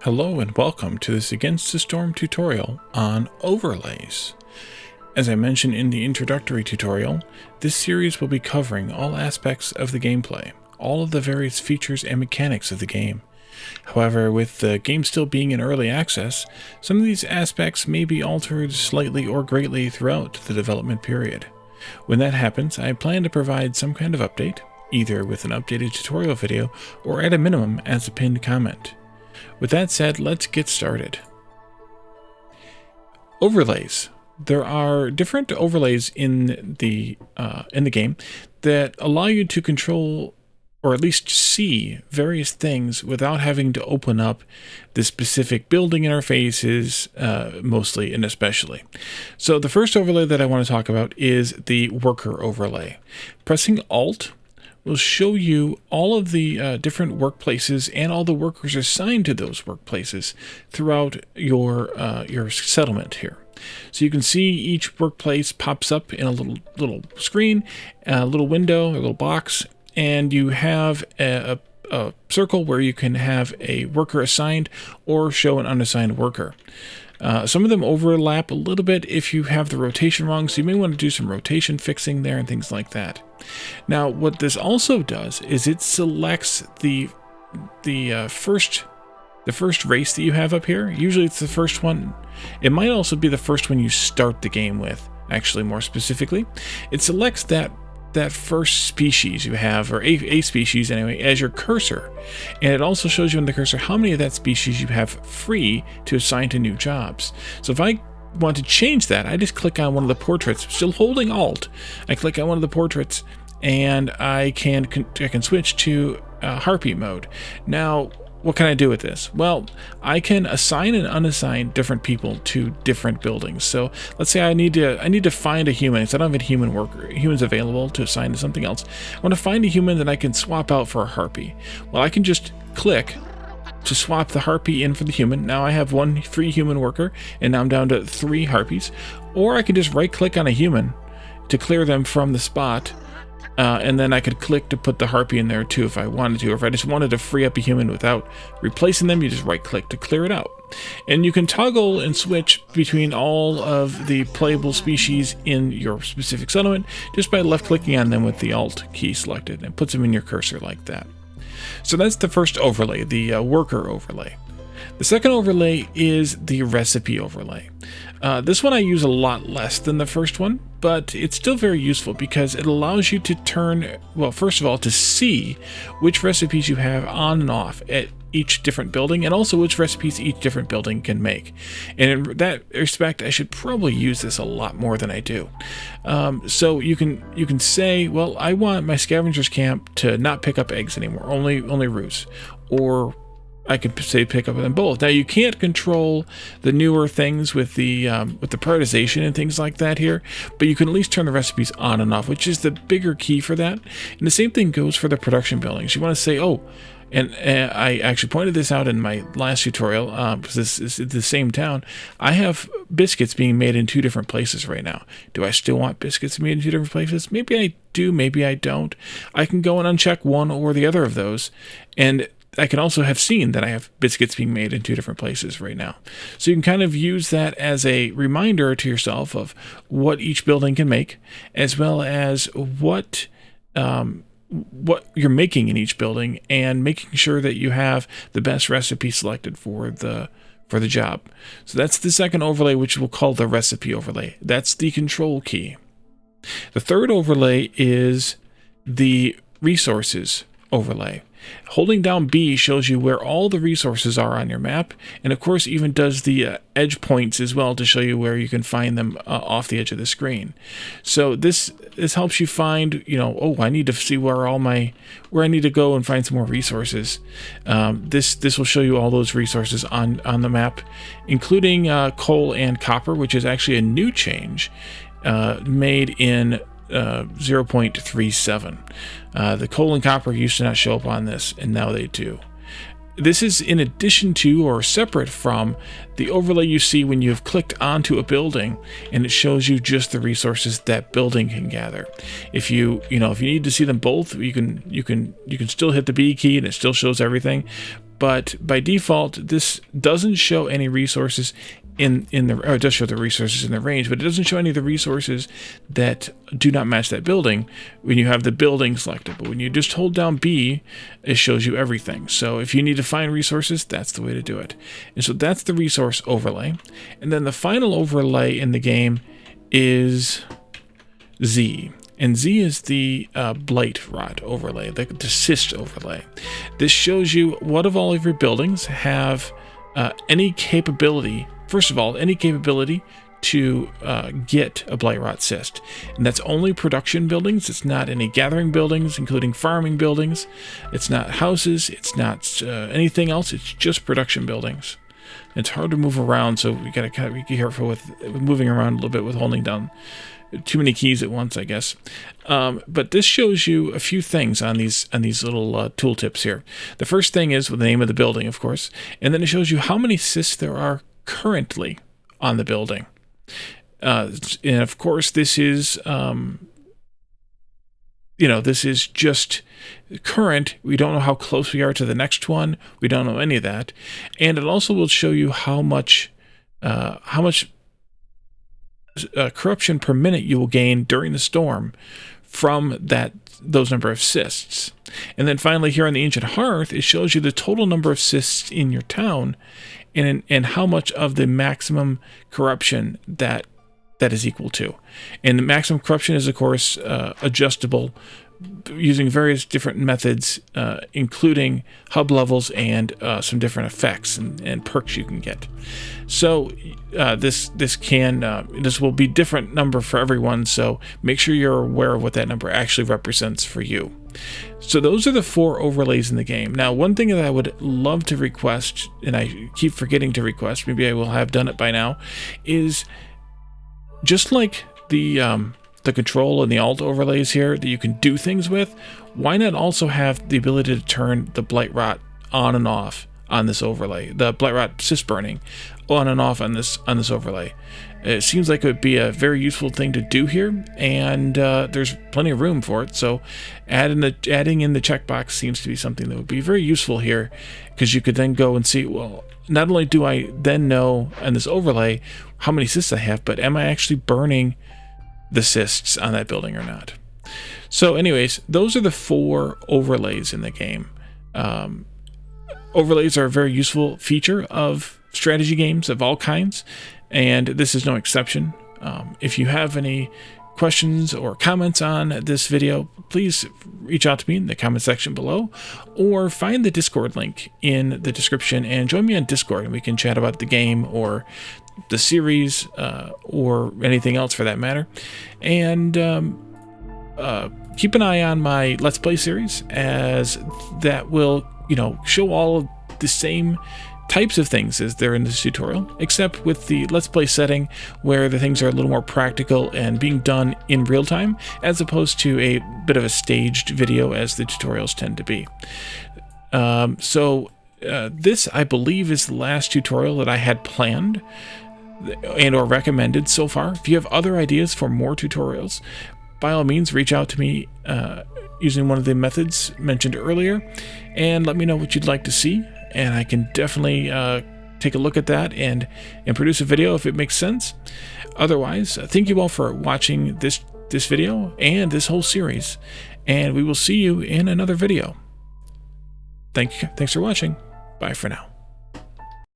Hello and welcome to this Against the Storm tutorial on overlays. As I mentioned in the introductory tutorial, this series will be covering all aspects of the gameplay, all of the various features and mechanics of the game. However, with the game still being in early access, some of these aspects may be altered slightly or greatly throughout the development period. When that happens, I plan to provide some kind of update, either with an updated tutorial video or at a minimum as a pinned comment. With that said, let's get started. Overlays. There are different overlays in the game that allow you to control or at least see various things without having to open up the specific building interfaces, mostly and especially. So the first overlay that I want to talk about is the worker overlay. Pressing Alt will show you all of the different workplaces and all the workers assigned to those workplaces throughout your settlement here. So you can see each workplace pops up in a little screen, a little window, a little box, and you have a circle where you can have a worker assigned or show an unassigned worker. Some of them overlap a little bit if you have the rotation wrong, so you may want to do some rotation fixing there and things like that. Now, what this also does is it selects the first race that you have up here. Usually it's the first one. It might also be the first one you start the game with, actually more specifically. It selects that first species you have, or a species anyway, as your cursor. And it also shows you on the cursor how many of that species you have free to assign to new jobs. So if I want to change that, I just click on one of the portraits, still holding Alt. I click on one of the portraits and I can switch to Harpy mode. Now, what can I do with this? Well, I can assign and unassign different people to different buildings. So let's say I need to find a human. So I don't have any humans available to assign to something else. I want to find a human that I can swap out for a harpy. Well, I can just click to swap the harpy in for the human. Now I have one free human worker, and now I'm down to 3 harpies. Or I can just right-click on a human to clear them from the spot. And then I could click to put the harpy in there too if I wanted to, or if I just wanted to free up a human without replacing them, you just right click to clear it out. And you can toggle and switch between all of the playable species in your specific settlement just by left clicking on them with the Alt key selected, and it puts them in your cursor like that. So that's the first overlay, the worker overlay. The second overlay is the recipe overlay. This one I use a lot less than the first one, but it's still very useful because it allows you to turn, well, first of all, to see which recipes you have on and off at each different building, and also which recipes each different building can make. And in that respect, I should probably use this a lot more than I do. So you can say, well, I want my scavenger's camp to not pick up eggs anymore, only roosts, or I could say pick up them both. Now you can't control the newer things with the prioritization and things like that here, but you can at least turn the recipes on and off, which is the bigger key for that. And the same thing goes for the production buildings. You want to say, oh, and I actually pointed this out in my last tutorial, because this is the same town. I have biscuits being made in 2 different places right now. Do I still want biscuits made in 2 different places? Maybe I do, maybe I don't. I can go and uncheck one or the other of those, and I can also have seen that I have biscuits being made in 2 different places right now. So you can kind of use that as a reminder to yourself of what each building can make, as well as what you're making in each building, and making sure that you have the best recipe selected for the job. So that's the second overlay, which we'll call the recipe overlay. That's the control key. The third overlay is the resources overlay. Holding down B shows you where all the resources are on your map, and of course even does the edge points as well to show you where you can find them off the edge of the screen. So this helps you find, oh, I need to see where I need to go and find some more resources. This will show you all those resources on the map, including coal and copper, which is actually a new change made in 0.37. The coal and copper used to not show up on this, and now they do. This is in addition to or separate from the overlay you see when you have clicked onto a building and it shows you just the resources that building can gather. If you need to see them both, you can still hit the B key and it still shows everything. but by default, this doesn't show any resources in the, or it does show the resources in the range, but it doesn't show any of the resources that do not match that building when you have the building selected. But when you just hold down B, it shows you everything. So if you need to find resources, that's the way to do it. And so that's the resource overlay. And then the final overlay in the game is Z. And Z is the Blight rot overlay, the cyst overlay. This shows you what of all of your buildings have any capability, first of all, any capability to get a Blight rot cyst. And that's only production buildings. It's not any gathering buildings, including farming buildings. It's not houses. It's not anything else. It's just production buildings. It's hard to move around, so we gotta kind of be careful with moving around a little bit with holding down too many keys at once, I guess. But this shows you a few things on these little tooltips here. The first thing is with the name of the building, of course, and then it shows you how many cysts there are currently on the building. And of course, this is this is just current. We don't know how close we are to the next one. We don't know any of that, and it also will show you how much corruption per minute you will gain during the storm from those number of cysts. And then finally here on the Ancient Hearth, it shows you the total number of cysts in your town and how much of the maximum corruption that is equal to. And the maximum corruption is, of course, adjustable using various different methods, including hub levels and some different effects and perks you can get. So this will be different number for everyone, so make sure you're aware of what that number actually represents for you. So those are the 4 overlays in the game. Now, one thing that I would love to request, and I keep forgetting to request, maybe I will have done it by now, is just like the control and the alt overlays here that you can do things with, why not also have the ability to turn the Blight rot on and off on this overlay, the Blight rot cyst burning on and off on this overlay. It seems like it would be a very useful thing to do here, and there's plenty of room for it. So adding in the checkbox seems to be something that would be very useful here, because you could then go and see, well, not only do I then know on this overlay how many cysts I have, but am I actually burning the cysts on that building or not? So anyways, those are the 4 overlays in the game. Overlays are a very useful feature of strategy games of all kinds, and this is no exception. If you have any questions or comments on this video, please reach out to me in the comment section below, or find the Discord link in the description and join me on Discord, and we can chat about the game or the series or anything else for that matter. And keep an eye on my Let's Play series, as that will show all of the same types of things as they're in this tutorial, except with the Let's Play setting where the things are a little more practical and being done in real time, as opposed to a bit of a staged video as the tutorials tend to be. This, I believe, is the last tutorial that I had planned and or recommended so far. If you have other ideas for more tutorials, by all means reach out to me using one of the methods mentioned earlier, and let me know what you'd like to see, and I can definitely take a look at that and produce a video if it makes sense. Otherwise, thank you all for watching this video and this whole series, and we will see you in another video. Thanks for watching. Bye for now.